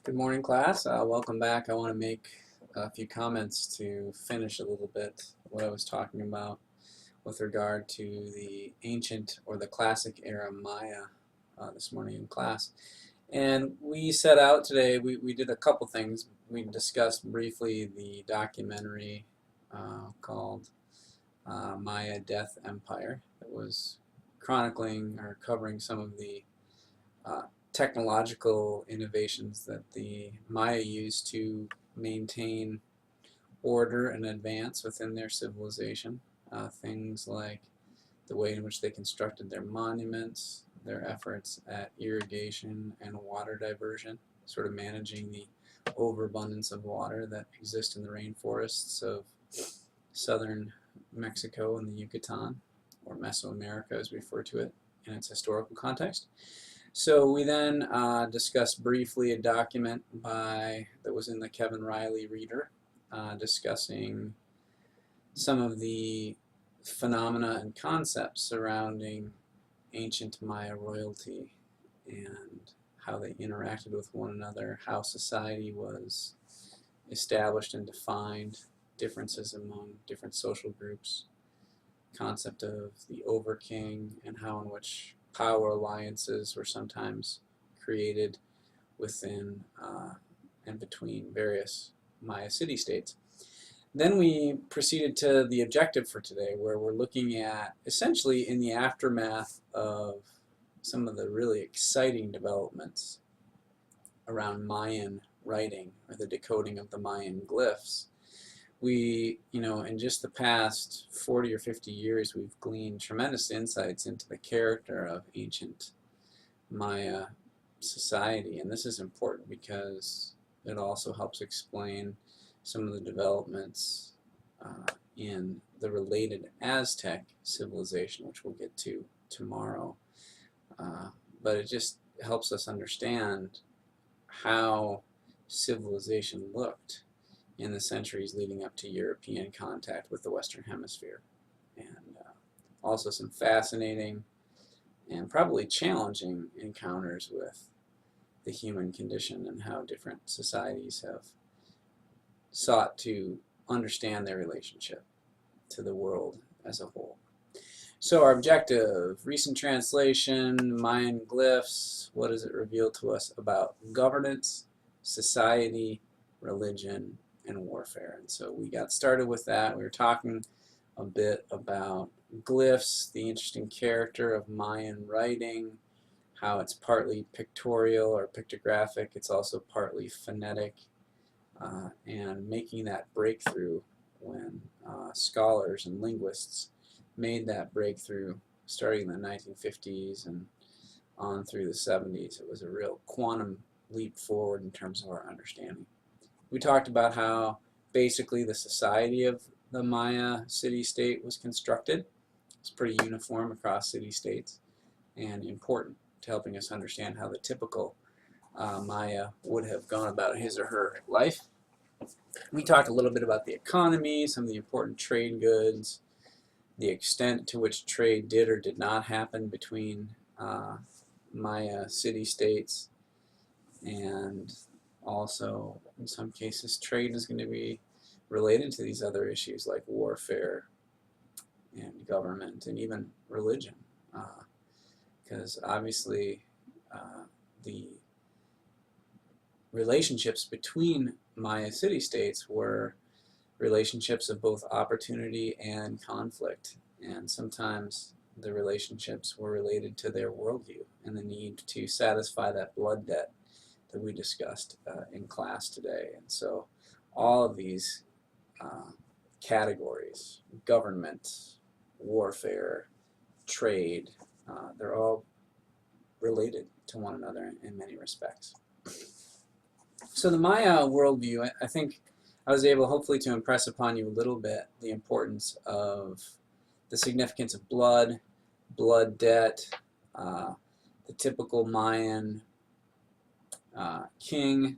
Good morning, class. Welcome back. I want to make a few comments to finish a little bit what I was talking about with regard to the ancient or the classic era Maya this morning in class. And we set out today, we did a couple things. We discussed briefly the documentary called Maya Death Empire that was chronicling or covering some of the uh, technological innovations that the Maya used to maintain order and advance within their civilization. Things like the way in which they constructed their monuments, their efforts at irrigation and water diversion, sort of managing the overabundance of water that exists in the rainforests of southern Mexico and the Yucatan, or Mesoamerica as we refer to it in its historical context. So we then discussed briefly a document that was in the Kevin Riley Reader discussing some of the phenomena and concepts surrounding ancient Maya royalty and how they interacted with one another, how society was established and defined, differences among different social groups, concept of the overking, and how in which power alliances were sometimes created within and between various Maya city-states. Then we proceeded to the objective for today, where we're looking at essentially in the aftermath of some of the really exciting developments around Mayan writing or the decoding of the Mayan glyphs. We, in just the past 40 or 50 years, we've gleaned tremendous insights into the character of ancient Maya society, and this is important because it also helps explain some of the developments in the related Aztec civilization, which we'll get to tomorrow. But it just helps us understand how civilization looked in the centuries leading up to European contact with the Western Hemisphere. And also some fascinating and probably challenging encounters with the human condition and how different societies have sought to understand their relationship to the world as a whole. So our objective, recent translation, Mayan glyphs, what does it reveal to us about governance, society, religion, and warfare? And so we got started with that. We were talking a bit about glyphs, the interesting character of Mayan writing, how it's partly pictorial or pictographic, it's also partly phonetic, and making that breakthrough when scholars and linguists made that breakthrough starting in the 1950s and on through the 70s. It was a real quantum leap forward in terms of our understanding. We talked about how basically the society of the Maya city-state was constructed. It's pretty uniform across city-states and important to helping us understand how the typical Maya would have gone about his or her life. We talked a little bit about the economy, some of the important trade goods, the extent to which trade did or did not happen between Maya city-states, and also in some cases trade is going to be related to these other issues like warfare and government and even religion, because obviously the relationships between Maya city-states were relationships of both opportunity and conflict, and sometimes the relationships were related to their worldview and the need to satisfy that blood debt that we discussed in class today. And so all of these categories, government, warfare, trade, they're all related to one another in many respects. So the Maya worldview, I think I was able hopefully to impress upon you a little bit the importance of the significance of blood, blood debt, the typical Mayan king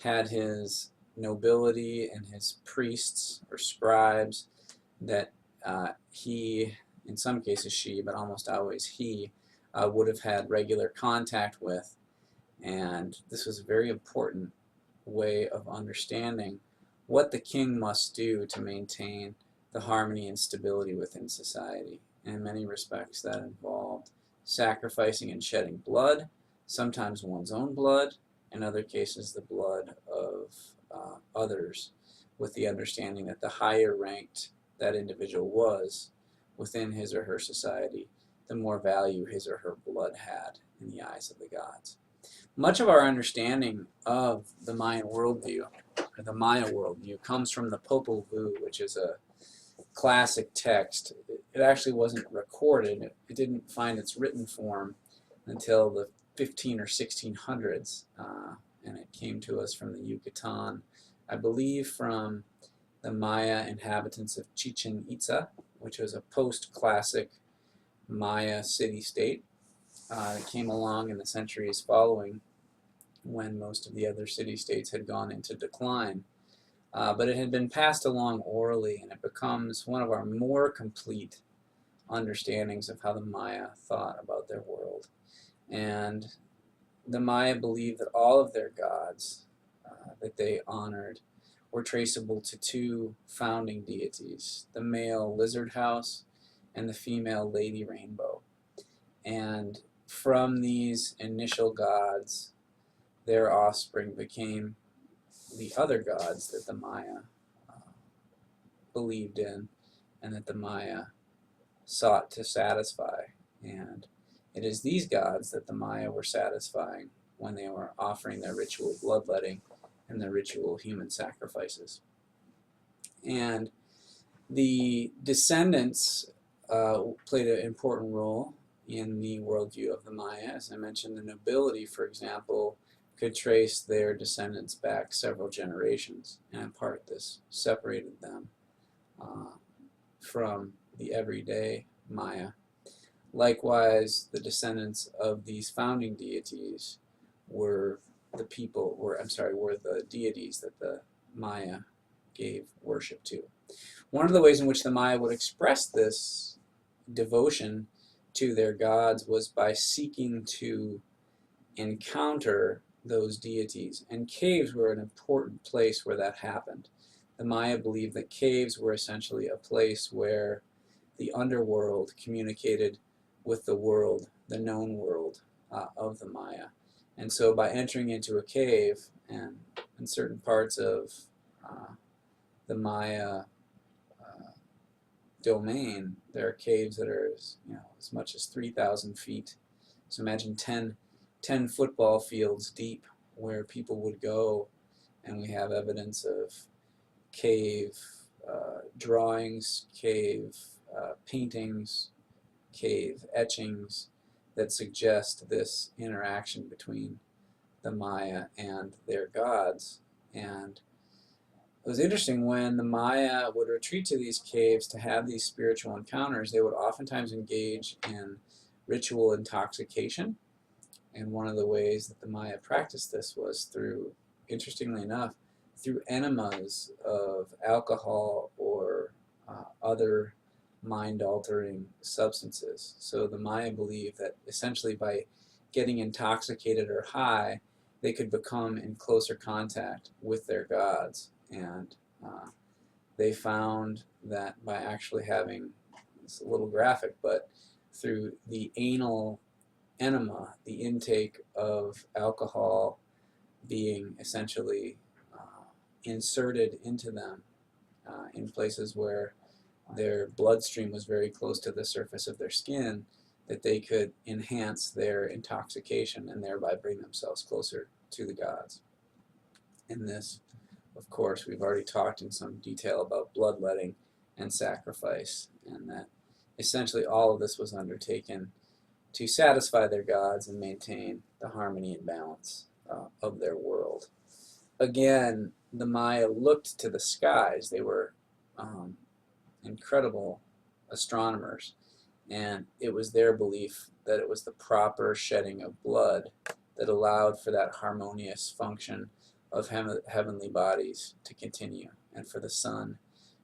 had his nobility and his priests or scribes that he, in some cases she, but almost always he, would have had regular contact with. And this was very important way of understanding what the king must do to maintain the harmony and stability within society. And in many respects, that involved sacrificing and shedding blood, sometimes one's own blood, in other cases, the blood of others, with the understanding that the higher ranked that individual was within his or her society, the more value his or her blood had in the eyes of the gods. Much of our understanding of the Mayan worldview, or the Maya worldview, comes from the Popol Vuh, which is a classic text. It actually wasn't recorded. It didn't find its written form until the 15 or 1600s, and it came to us from the Yucatan, I believe from the Maya inhabitants of Chichen Itza, which was a post-classic Maya city-state that came along in the centuries following when most of the other city-states had gone into decline. But it had been passed along orally, and it becomes one of our more complete understandings of how the Maya thought about their world. And the Maya believed that all of their gods that they honored were traceable to two founding deities, the male lizard house and the female lady rainbow. And from these initial gods, their offspring became the other gods that the Maya believed in and that the Maya sought to satisfy. And it is these gods that the Maya were satisfying when they were offering their ritual bloodletting and their ritual human sacrifices. And the descendants played an important role in the worldview of the Maya. As I mentioned, the nobility, for example, could trace their descendants back several generations, and in part this separated them from the everyday Maya. Likewise, the descendants of these founding deities were the deities that the Maya gave worship to. One of the ways in which the Maya would express this devotion to their gods was by seeking to encounter those deities, and caves were an important place where that happened. The Maya believed that caves were essentially a place where the underworld communicated with the world, the known world of the Maya. And so by entering into a cave, and in certain parts of the Maya domain, there are caves that are as much as 3,000 feet. So imagine 10 football fields deep where people would go, and we have evidence of cave drawings, cave paintings, cave etchings that suggest this interaction between the Maya and their gods. And it was interesting, when the Maya would retreat to these caves to have these spiritual encounters, they would oftentimes engage in ritual intoxication. And one of the ways that the Maya practiced this was through, interestingly enough, through enemas of alcohol or other mind-altering substances. So the Maya believed that essentially by getting intoxicated or high, they could become in closer contact with their gods. And they found that by actually having, it's a little graphic, but through the anal enema, the intake of alcohol being essentially inserted into them in places where their bloodstream was very close to the surface of their skin, that they could enhance their intoxication and thereby bring themselves closer to the gods. In this, of course, we've already talked in some detail about bloodletting and sacrifice, and that essentially all of this was undertaken to satisfy their gods and maintain the harmony and balance of their world. Again, the Maya looked to the skies. They were incredible astronomers, and it was their belief that it was the proper shedding of blood that allowed for that harmonious function of heavenly bodies to continue, and for the sun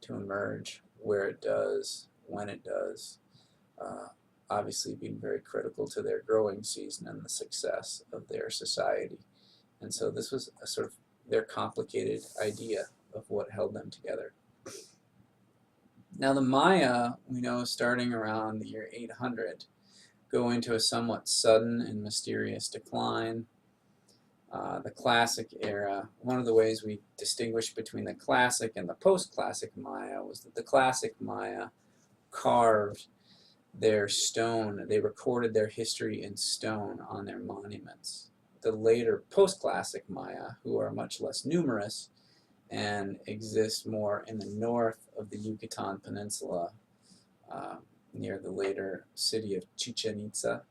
to emerge where it does, when it does, obviously being very critical to their growing season and the success of their society. And so this was a sort of their complicated idea of what held them together. Now the Maya, we know, starting around the year 800, go into a somewhat sudden and mysterious decline. The classic era, one of the ways we distinguish between the classic and the post-classic Maya was that the classic Maya carved their stone, they recorded their history in stone on their monuments. The later post-classic Maya, who are much less numerous and exist more in the north of the Yucatan Peninsula, near the later city of Chichen Itza,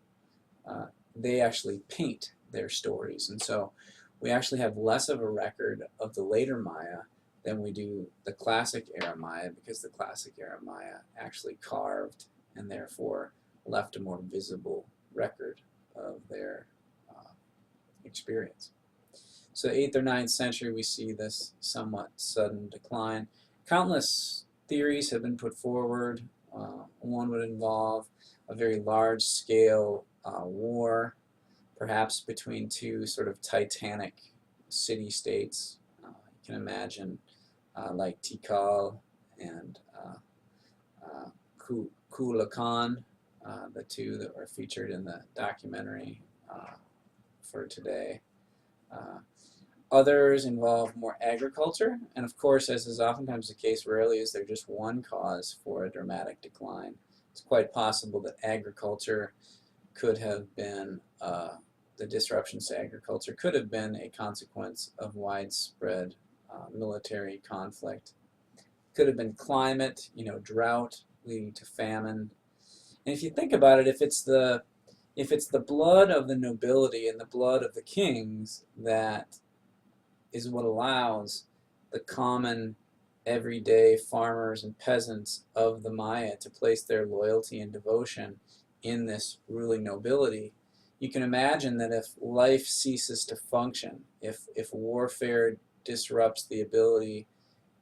they actually paint their stories. And so we actually have less of a record of the later Maya than we do the classic era Maya, because the classic era Maya actually carved and therefore left a more visible record of their experience. So 8th or 9th century, we see this somewhat sudden decline. Countless theories have been put forward. One would involve a very large-scale war, perhaps between two sort of titanic city-states. You can imagine like Tikal and Kulakan, the two that were featured in the documentary for today. Others involve more agriculture, and of course, as is oftentimes the case, rarely is there just one cause for a dramatic decline. It's quite possible that agriculture could have been, the disruptions to agriculture could have been a consequence of widespread military conflict. Could have been climate, drought leading to famine. And if you think about it, if it's the blood of the nobility and the blood of the kings that is what allows the common everyday farmers and peasants of the Maya to place their loyalty and devotion in this ruling nobility, you can imagine that if life ceases to function, if warfare disrupts the ability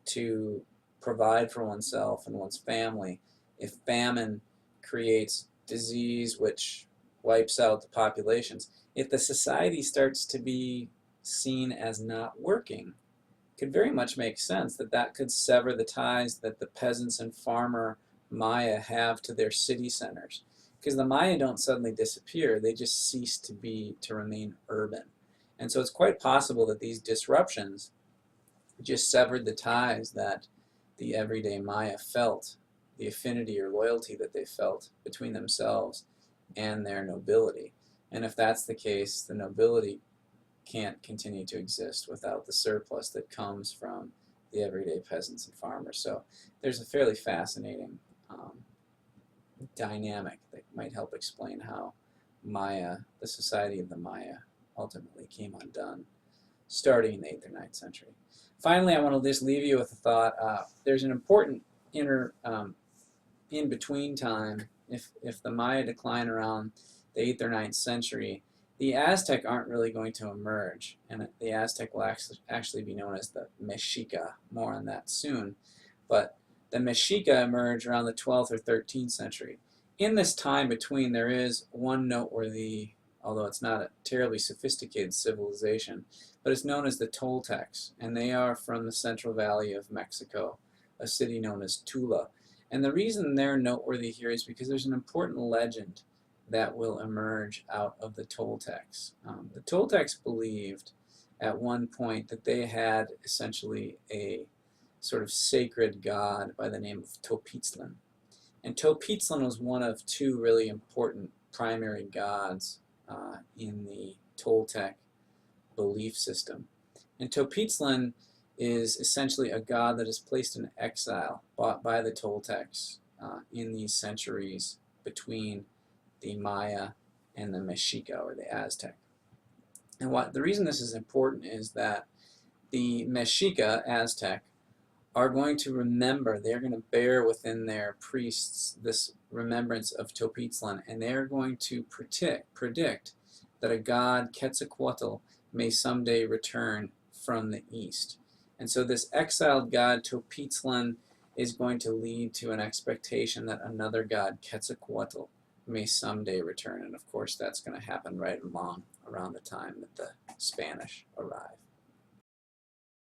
to provide for oneself and one's family, if famine creates disease which wipes out the populations, if the society starts to be seen as not working, it could very much make sense that that could sever the ties that the peasants and farmer Maya have to their city centers. Because the Maya don't suddenly disappear, they just cease to remain urban. And so it's quite possible that these disruptions just severed the ties that the everyday Maya felt, the affinity or loyalty that they felt between themselves and their nobility. And if that's the case, the nobility can't continue to exist without the surplus that comes from the everyday peasants and farmers. So there's a fairly fascinating dynamic that might help explain how Maya, the society of the Maya, ultimately came undone, starting in the 8th or 9th century. Finally, I want to just leave you with a thought. There's an important in-between time. If the Maya decline around the 8th or 9th century, the Aztec aren't really going to emerge, and the Aztec will actually be known as the Mexica. More on that soon. But the Mexica emerge around the 12th or 13th century. In this time between, there is one noteworthy, although it's not a terribly sophisticated civilization, but it's known as the Toltecs, and they are from the Central Valley of Mexico, a city known as Tula. And the reason they're noteworthy here is because there's an important legend that will emerge out of the Toltecs. The Toltecs believed at one point that they had essentially a sort of sacred god by the name of Topitzlan. And Topitzlan was one of two really important primary gods in the Toltec belief system. And Topitzlan is essentially a god that is placed in exile by the Toltecs in these centuries between the Maya and the Mexica, or the Aztec. And the reason this is important is that the Mexica, Aztec, are going to remember, they're going to bear within their priests this remembrance of Topitzlan, and they're going to predict that a god, Quetzalcoatl, may someday return from the east. And so this exiled god, Topitzlan, is going to lead to an expectation that another god, Quetzalcoatl, may someday return. And of course, that's going to happen right along around the time that the Spanish arrive.